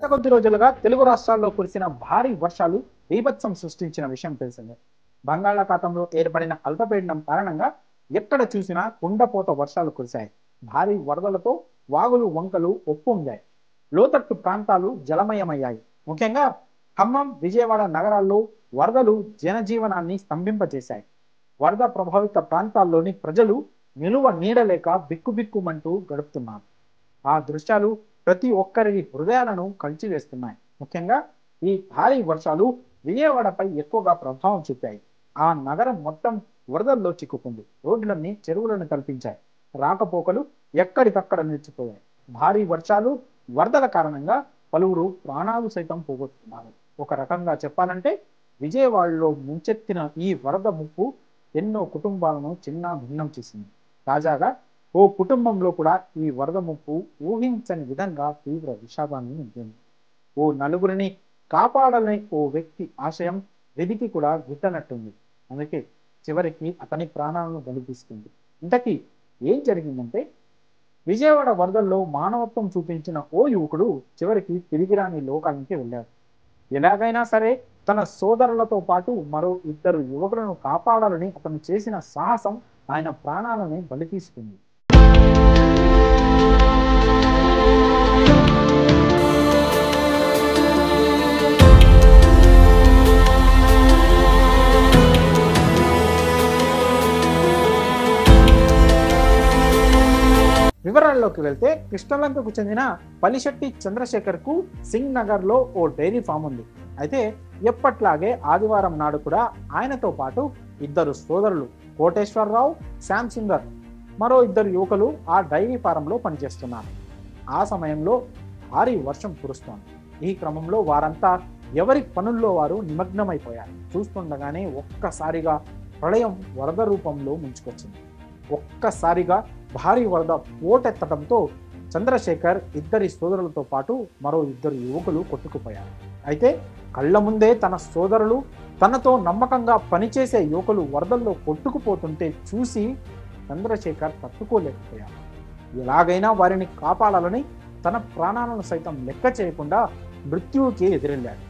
గత కొద్ది రోజులుగా తెలుగు రాష్ట్రాల్లో కురిసిన భారీ వర్షాలు బీభత్సం సృష్టించిన విషయం తెలిసిందే. బంగాళాఖాతంలో ఏర్పడిన అల్పపీడనం కారణంగా ఎక్కడ చూసినా కుండపోత వర్షాలు కురిశాయి. భారీ వరదలతో వాగులు వంకలు ఉప్పొంగాయి. లోతట్టు ప్రాంతాలు జలమయమయ్యాయి. ముఖ్యంగా ఖమ్మం, విజయవాడ నగరాల్లో వరదలు జనజీవనాన్ని స్తంభింపజేశాయి. వరద ప్రభావిత ప్రాంతాల్లోని ప్రజలు నిలువ నీడలేక బిక్కుబిక్కుమంటూ గడుపుతున్నారు. ఆ దృశ్యాలు ప్రతి ఒక్కరి హృదయాలను కలిచివేస్తున్నాయి. ముఖ్యంగా ఈ భారీ వర్షాలు విజయవాడపై ఎక్కువగా ప్రభావం చూపాయి. ఆ నగరం మొత్తం వరదల్లో చిక్కుకుంది. రోడ్లన్నీ చెరువులను కల్పించాయి. రాకపోకలు ఎక్కడికక్కడ నిలిచిపోయాయి. భారీ వర్షాలు, వరదల కారణంగా పలువురు ప్రాణాలు సైతం పోగొట్టుకున్నారు. ఒక రకంగా చెప్పాలంటే విజయవాడలో ముంచెత్తిన ఈ వరద ముప్పు ఎన్నో కుటుంబాలను చిన్న భిన్నం చేసింది. తాజాగా ఓ కుటుంబంలో కూడా ఈ వరద ముప్పు ఊహించని విధంగా తీవ్ర విషాదాన్ని నింపింది. ఓ నలుగురిని కాపాడాలని ఓ వ్యక్తి ఆశయం విధికి కూడా గిట్టనట్టుంది. అందుకే చివరికి అతని ప్రాణాలను బలితీస్తుంది. ఇంతకీ ఏం జరిగిందంటే, విజయవాడ వరదల్లో మానవత్వం చూపించిన ఓ యువకుడు చివరికి తిరిగిరాని లోకానికి వెళ్ళాడు. ఎలాగైనా సరే తన సోదరులతో పాటు మరో ఇద్దరు యువకులను కాపాడాలని అతను చేసిన సాహసం ఆయన ప్రాణాలని బలి తీసుకుంది. వివరాల్లోకి వెళ్తే, కృష్ణలంకకు చెందిన పలిశెట్టి చంద్రశేఖర్ కు సింగ్ నగర్ లో ఓ డైరీ ఫామ్ ఉంది. అయితే ఎప్పట్లాగే ఆదివారం నాడు కూడా ఆయనతో పాటు ఇద్దరు సోదరులు కోటేశ్వరరావు, శ్యామ్ సుందర్, మరో ఇద్దరు యువకులు ఆ డైరీ ఫారంలో పనిచేస్తున్నారు. ఆ సమయంలో భారీ వర్షం కురుస్తోంది. ఈ క్రమంలో వారంతా ఎవరి పనుల్లో వారు నిమగ్నమైపోయారు. చూస్తుండగానే ఒక్కసారిగా ప్రళయం వరద రూపంలో ముంచుకొచ్చింది. ఒక్కసారిగా భారీ వరద పోటెత్తడంతో చంద్రశేఖర్ ఇద్దరి సోదరులతో పాటు మరో ఇద్దరు యువకులు కొట్టుకుపోయారు. అయితే కళ్ళ ముందే తన సోదరులు, తనతో నమ్మకంగా పనిచేసే యువకులు వరదల్లో కొట్టుకుపోతుంటే చూసి చంద్రశేఖర్ తట్టుకోలేకపోయారు. ఎలాగైనా వారిని కాపాడాలని తన ప్రాణాలను సైతం లెక్క చేయకుండా మృత్యువుకి ఎదురెళ్ళాడు.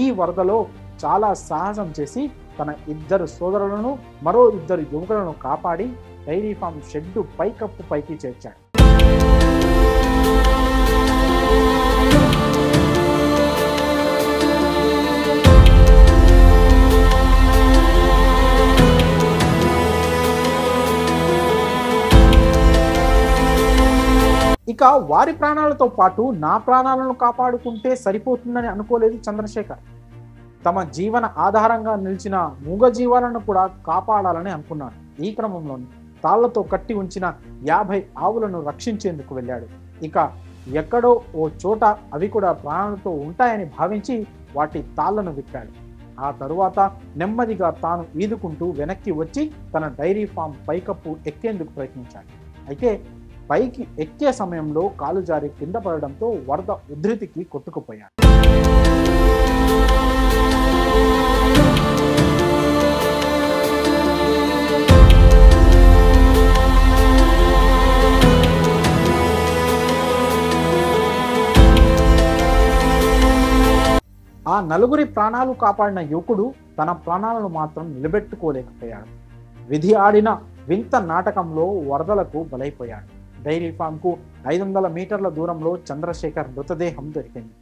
ఈ వరదలో చాలా సాహసం చేసి తన ఇద్దరు సోదరులను, మరో ఇద్దరు యువకులను కాపాడి డైరీ ఫామ్ షెడ్డు పైకప్పు పైకి చేర్చాడు. ఇక వారి ప్రాణాలతో పాటు నా ప్రాణాలను కాపాడుకుంటే సరిపోతుందని అనుకోలేదు చంద్రశేఖర్. తమ జీవన ఆధారంగా నిలిచిన మూగ జీవాలను కూడా కాపాడాలని అనుకున్నాడు. ఈ క్రమంలోనే తాళ్లతో కట్టి ఉంచిన 50 ఆవులను రక్షించేందుకు వెళ్ళాడు. ఇక ఎక్కడో ఓ చోట అవి కూడా ప్రాణాలతో ఉంటాయని భావించి వాటి తాళ్లను విప్పాడు. ఆ తరువాత నెమ్మదిగా తాను ఈదుకుంటూ వెనక్కి వచ్చి తన డైరీ ఫామ్ పైకప్పు ఎక్కేందుకు ప్రయత్నించాడు. అయితే పైకి ఎక్కే సమయంలో కాలు జారి కింద పడడంతో వరద ఉధృతికి కొట్టుకుపోయాడు. ఆ నలుగురి ప్రాణాలు కాపాడిన యువకుడు తన ప్రాణాలను మాత్రం నిలబెట్టుకోలేకపోయాడు. విధి ఆడిన వింత నాటకంలో వరదలకు బలైపోయాడు. డైరీ ఫామ్ కు 500 మీటర్ల దూరంలో చంద్రశేఖర్ మృతదేహం దొరికింది.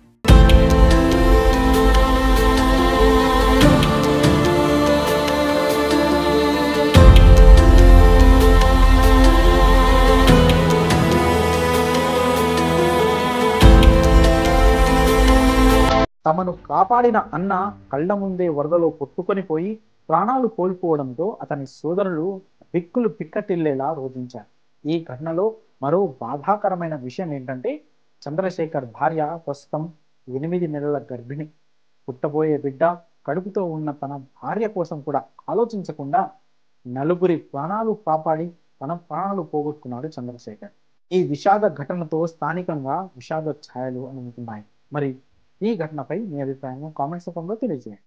తమను కాపాడిన అన్న కళ్ళ ముందే వరదలో కొట్టుకొని పోయి ప్రాణాలు కోల్పోవడంతో అతని సోదరులు పిక్కులు పిక్కటిల్లేలా రోధించారు. ఈ ఘటనలో మరో బాధాకరమైన విషయం ఏంటంటే, చంద్రశేఖర్ భార్య ప్రస్తుతం 8 నెలల గర్భిణి. పుట్టబోయే బిడ్డ కడుపుతో ఉన్న తన భార్య కోసం కూడా ఆలోచించకుండా నలుగురి ప్రాణాలు కాపాడి తన ప్రాణాలు పోగొట్టుకున్నాడు చంద్రశేఖర్. ఈ విషాద ఘటనతో స్థానికంగా విషాద ఛాయలు అనుకుంటున్నాయి. మరి ఈ ఘటనపై మీ అభిప్రాయం కామెంట్స్ రూపంలో తెలియజేయండి.